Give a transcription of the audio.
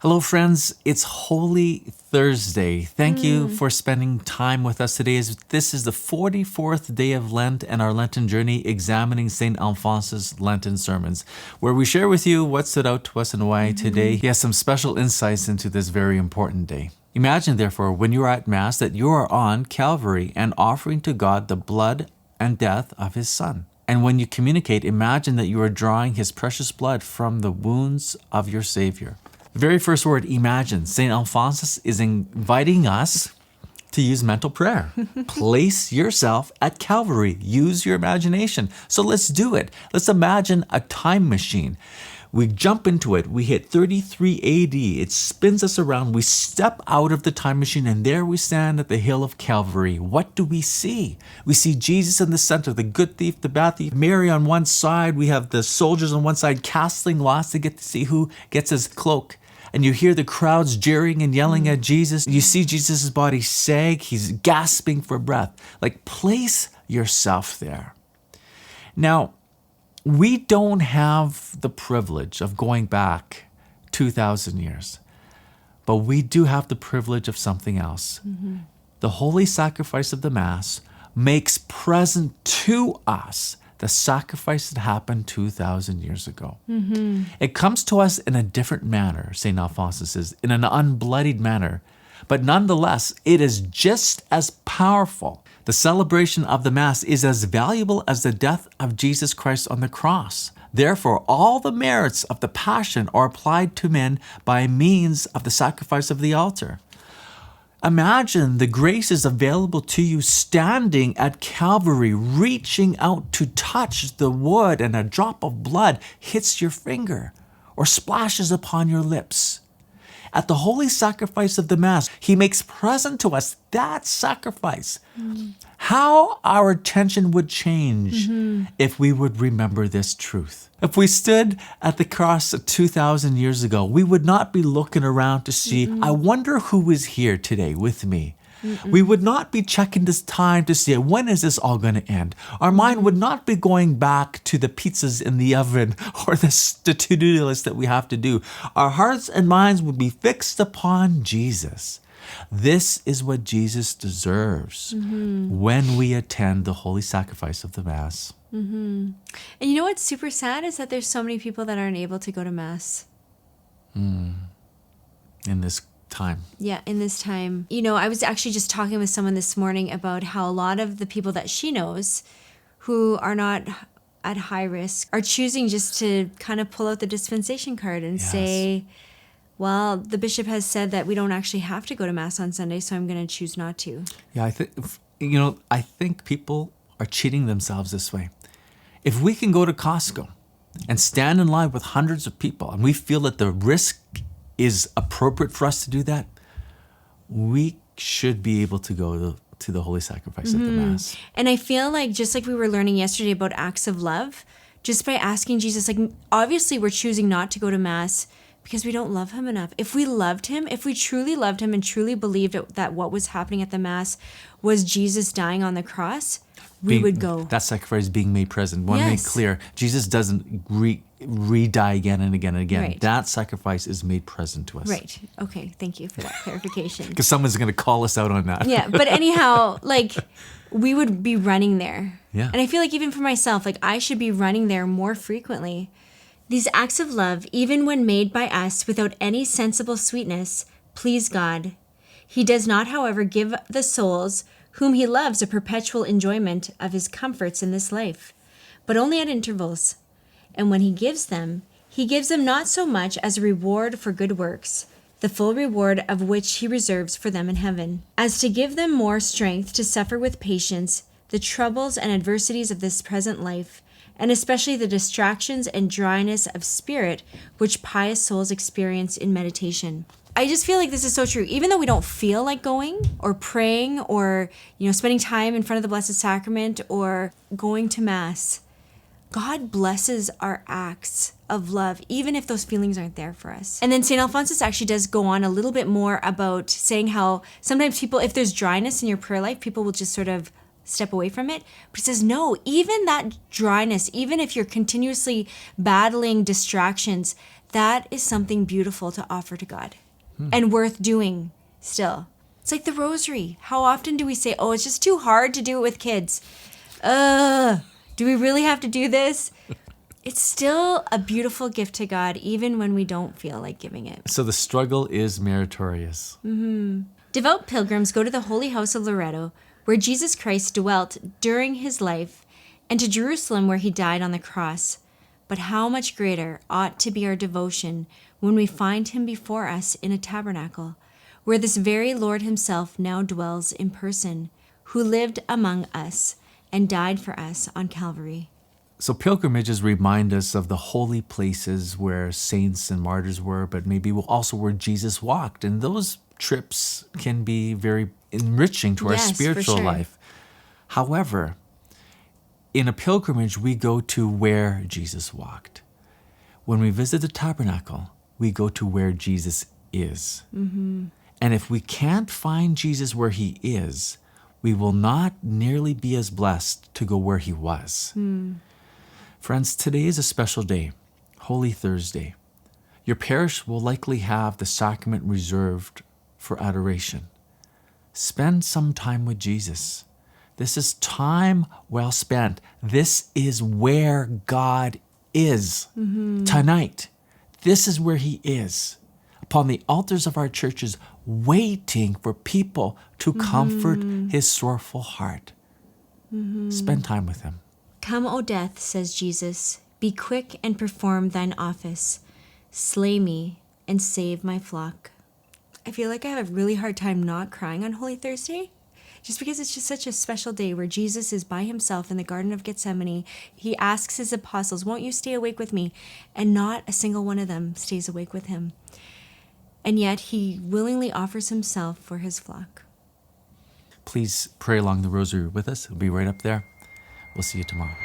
Hello, friends. It's Holy Thursday. Thank you for spending time with us today. This is the 44th day of Lent and our Lenten journey examining St Alphonsus' Lenten sermons, where we share with you what stood out to us and why today he has some special insights into this very important day. Imagine, therefore, when you are at Mass that you are on Calvary and offering to God the blood and death of his Son. And when you communicate, imagine that you are drawing his precious blood from the wounds of your Saviour. The very first word, imagine. St. Alphonsus is inviting us to use mental prayer. Place yourself at Calvary. Use your imagination. So let's do it. Let's imagine a time machine. We jump into it. We hit 33 AD. It spins us around. We step out of the time machine, and there we stand at the hill of Calvary. What do we see? We see Jesus in the center, the good thief, the bad thief, Mary on one side. We have the soldiers on one side casting lots to get to see who gets his cloak. And you hear the crowds jeering and yelling at Jesus. You see Jesus' body sag. He's gasping for breath. Like, place yourself there. Now, we don't have the privilege of going back 2,000 years, but we do have the privilege of something else. The holy sacrifice of the Mass makes present to us the sacrifice that happened 2,000 years ago. It comes to us in a different manner, St. Alphonsus says, in an unbloodied manner, but nonetheless, it is just as powerful. The celebration of the Mass is as valuable as the death of Jesus Christ on the cross. Therefore, all the merits of the Passion are applied to men by means of the sacrifice of the altar. Imagine the graces available to you standing at Calvary, reaching out to touch the wood, and a drop of blood hits your finger or splashes upon your lips. At the holy sacrifice of the Mass, he makes present to us that sacrifice. How our attention would change if we would remember this truth. If we stood at the cross 2,000 years ago, we would not be looking around to see, I wonder who is here today with me. We would not be checking this time to see, when is this all going to end? Our mind would not be going back to the pizzas in the oven or the to-do list that we have to do. Our hearts and minds would be fixed upon Jesus. This is what Jesus deserves when we attend the holy sacrifice of the Mass. And you know what's super sad is that there's so many people that aren't able to go to Mass. In this time. Yeah, in this time. You know, I was actually just talking with someone this morning about how a lot of the people that she knows who are not at high risk are choosing just to kind of pull out the dispensation card and say, well, the bishop has said that we don't actually have to go to Mass on Sunday, so I'm going to choose not to. Yeah, I think people are cheating themselves this way. If we can go to Costco and stand in line with hundreds of people and we feel that the risk is appropriate for us to do that, we should be able to go to the holy sacrifice of the Mass. And I feel like, just like we were learning yesterday about acts of love, just by asking Jesus, like, obviously we're choosing not to go to Mass because we don't love him enough. If we loved him, if we truly loved him and truly believed that what was happening at the Mass was Jesus dying on the cross, we would go. That sacrifice being made present. Want to make clear, Jesus doesn't re-die again and again and again. Right. That sacrifice is made present to us. Right. Okay. Thank you for that clarification. Because someone's going to call us out on that. Yeah. But anyhow, like, we would be running there. Yeah. And I feel like even for myself, like, I should be running there more frequently. These acts of love, even when made by us without any sensible sweetness, please God. He does not, however, give the souls whom he loves a perpetual enjoyment of his comforts in this life, but only at intervals. And when he gives them not so much as a reward for good works, the full reward of which he reserves for them in heaven, as to give them more strength to suffer with patience the troubles and adversities of this present life, and especially the distractions and dryness of spirit which pious souls experience in meditation. I just feel like this is so true. Even though we don't feel like going or praying or, spending time in front of the Blessed Sacrament or going to Mass, God blesses our acts of love, even if those feelings aren't there for us. And then St. Alphonsus actually does go on a little bit more about saying how sometimes people, if there's dryness in your prayer life, people will just sort of step away from it. But he says, no, even that dryness, even if you're continuously battling distractions, that is something beautiful to offer to God and worth doing still. It's like the rosary. How often do we say, oh, it's just too hard to do it with kids? Do we really have to do this? It's still a beautiful gift to God, even when we don't feel like giving it. So the struggle is meritorious. Devout pilgrims go to the Holy House of Loretto, where Jesus Christ dwelt during his life, and to Jerusalem, where he died on the cross. But how much greater ought to be our devotion when we find him before us in a tabernacle, where this very Lord himself now dwells in person, who lived among us and died for us on Calvary. So pilgrimages remind us of the holy places where saints and martyrs were, but maybe also where Jesus walked. And those trips can be very enriching to our Yes, for spiritual sure. life. However, in a pilgrimage, we go to where Jesus walked. When we visit the tabernacle, we go to where Jesus is. And if we can't find Jesus where he is, we will not nearly be as blessed to go where he was. Friends, today is a special day, Holy Thursday. Your parish will likely have the sacrament reserved for adoration. Spend some time with Jesus. This is time well spent. This is where God is tonight. This is where he is, upon the altars of our churches, waiting for people to comfort his sorrowful heart. Spend time with him. Come, O death, says Jesus, be quick and perform thine office. Slay me and save my flock. I feel like I have a really hard time not crying on Holy Thursday, just because it's just such a special day where Jesus is by himself in the Garden of Gethsemane. He asks his apostles, won't you stay awake with me? And not a single one of them stays awake with him. And yet he willingly offers himself for his flock. Please pray along the rosary with us. It'll be right up there. We'll see you tomorrow.